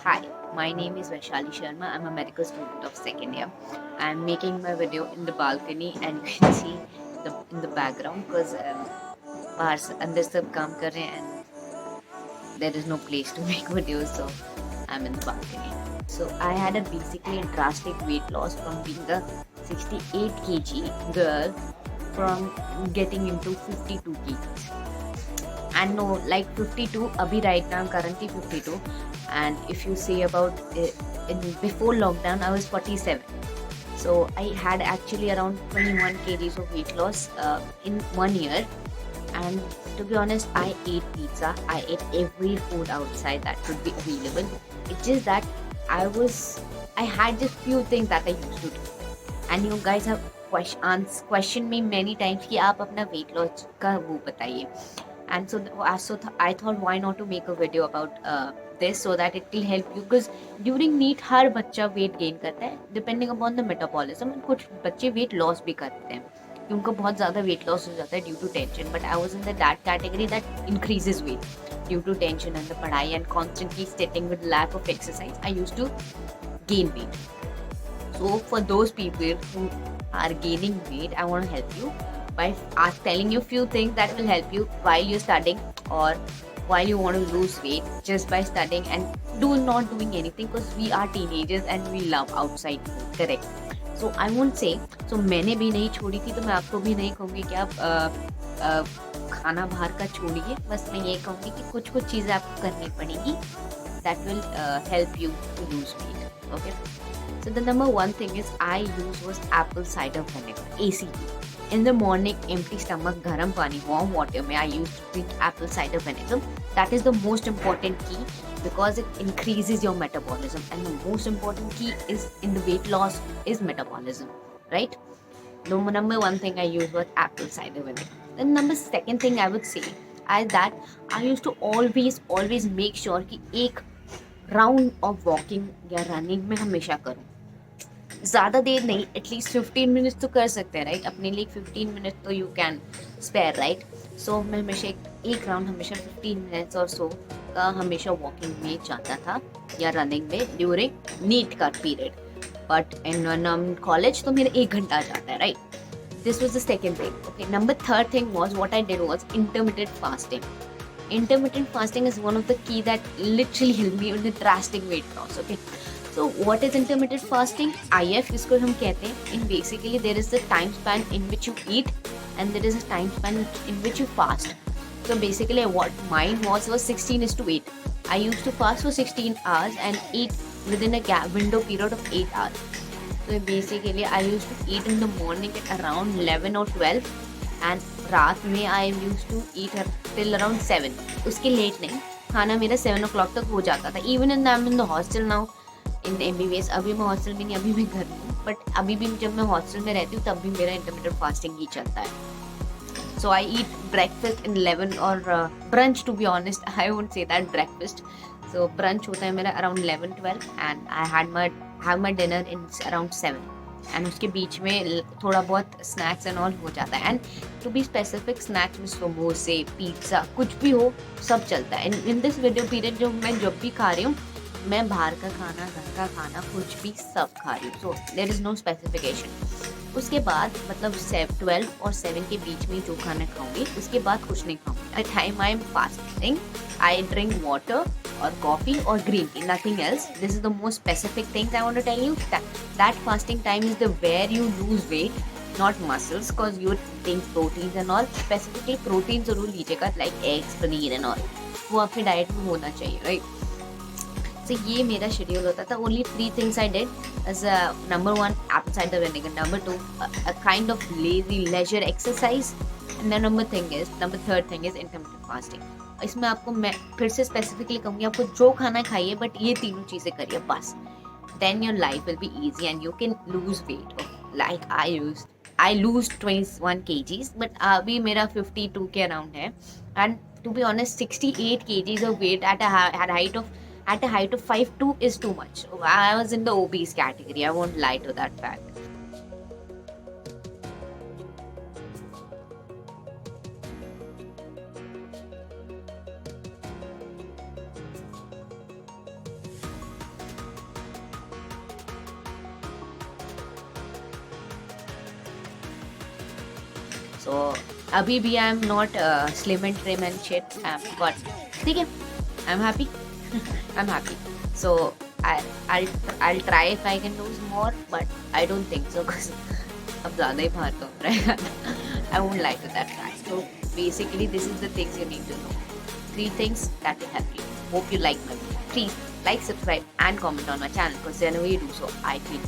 Hi, my name is Vaishali Sharma. I'm a medical student of second year. I'm making my video in the balcony and you can see in the background because बाहर से अंदर सब काम कर रहे हैं and there is no place to make videos, so I'm in the balcony. So I had a basically a drastic weight loss from being a 68 kg girl from getting into 52 kgs. And no, like 52 abhi right now I'm currently 52, and if you say about in before lockdown I was 47. So I had actually around 21 kgs of weight loss in 1 year. And to be honest, I ate pizza, I ate every food outside that could be available. It's just that I had just few things that I used to do, and you guys have questioned me many times कि आप अपना weight loss का वो बताइए. And I thought, why not to make a video about this so that it will help you, because during NEET हर बच्चा weight gain करता है depending upon the metabolism, and कुछ बच्चे weight loss भी करते हैं कि उनको बहुत ज़्यादा weight loss हो जाता है due to tension. But I was in that category that increases weight due to tension and the पढ़ाई and constantly sitting with lack of exercise. I used to gain weight. So for those people who are gaining weight, I want to help you by telling you few things that will help you while you're studying or while you want to lose weight just by studying and not doing anything, because we are teenagers and we love outside food. Correct. So I won't say, so मैंने भी नहीं छोड़ी थी तो मैं आपको भी नहीं कहूँगी कि आप खाना बाहर का छोड़िए. बस मैं ये कहूँगी कि कुछ चीज़ें आपको करनी पड़ेगी that will help you to lose weight. Okay. So the number one thing is I use was apple cider vinegar, ACV. In the morning, empty stomach, garam pani, warm water mein I used to drink apple cider vinegar. That is the most important key because it increases your metabolism, and the most important key is in the weight loss is metabolism, right? The number one thing I used was apple cider vinegar. The number second thing I would say is that I used to always make sure कि एक round of walking या running में हमेशा करूँ. ज़्यादा देर नहीं, at least 15 minutes तो कर सकते हैं, राइट? अपने लिए 15 मिनट तो यू कैन स्पेयर, राइट? सो मैं हमेशा एक राउंड हमेशा 15 मिनट्स और सो का हमेशा वॉकिंग में जाता था या रनिंग में ड्यूरिंग नीट का पीरियड. बट इन कॉलेज तो मेरा 1 घंटा जाता है, right? This was the second thing. Okay, number third thing was what I did was intermittent fasting. Intermittent fasting is one of the key that literally helped me with the drastic weight loss. Okay, so what is intermittent fasting? IF इसको हम कहते हैं. In basically there is a time span in which you eat and there is a time span in which you fast. So basically what mine was 16:8. I used to fast for 16 hours and eat within a gap window period of 8 hours. So basically I used to eat in the morning at around 11 or 12 and रात में I used to eat till around 7. उसके late नहीं, खाना मेरा 7 o'clock तक हो जाता था. Even in I'm in the hostel now in the MBBS. अभी मैं हॉस्टल में नहीं, अभी मैं घर में हूँ, बट अभी भी जब मैं हॉस्टल में रहती हूँ तब भी मेरा इंटरमिटेंट फास्टिंग ही चलता है. So I eat breakfast in 11 or brunch, to be honest. I won't say that breakfast. So brunch होता है मेरा around 11-12 and I have my dinner in around 7. And उसके बीच में थोड़ा बहुत स्नैक्स एंड ऑल हो जाता है. And to be specific, snacks में समोसे, पिज्ज़ा, कुछ भी हो, सब चलता है. इन दिस वीडियो पीरियड जब भी खा रही हूँ, मैं बाहर का खाना, घर का खाना, कुछ भी सब खा रही हूँ. So there is no specification. उसके बाद मतलब 12 और 7 के बीच में जो खाना खाऊंगी, उसके बाद कुछ नहीं खाऊंगी. At time I am fasting, I drink water or coffee or green tea, nothing else. This is the most specific things I want to tell you. That fasting time is the where you lose weight, not muscles, because you're eating proteins and all. Specifically protein जरूर लीजिएगा, like eggs, paneer and all. वो आपकी diet में होना चाहिए, right? So ये मेरा schedule होता था. Only 3 things I did as number 1 apple cider vinegar, number 2 a kind of lazy leisure exercise, and then number third thing is intermittent fasting. इसमें आपको मैं फिर से स्पेसिफिकली कहूँगी, आपको जो खाना खाइए बट ये तीनों चीज़ें करिए बस. Then your life will be easy and you can lose weight. Like I lose 21 kgs but अभी मेरा 52 के अराउंड है. And to be honest 68 kgs of weight at a height of 5'2" is too much. I was in the obese category. I won't lie to that fact. So अभी भी I am not slim and trim and shit, but ठीक है, I'm happy. I'm happy. So I I'll try if I can lose more, but I don't think so because अब ज़्यादा ही भार तो रहेगा. I won't lie to that fact. So basically, this is the things you need to know. 3 things that will help you. Hope you like my video. Please like, subscribe, and comment on my channel because whenever you do so, I feel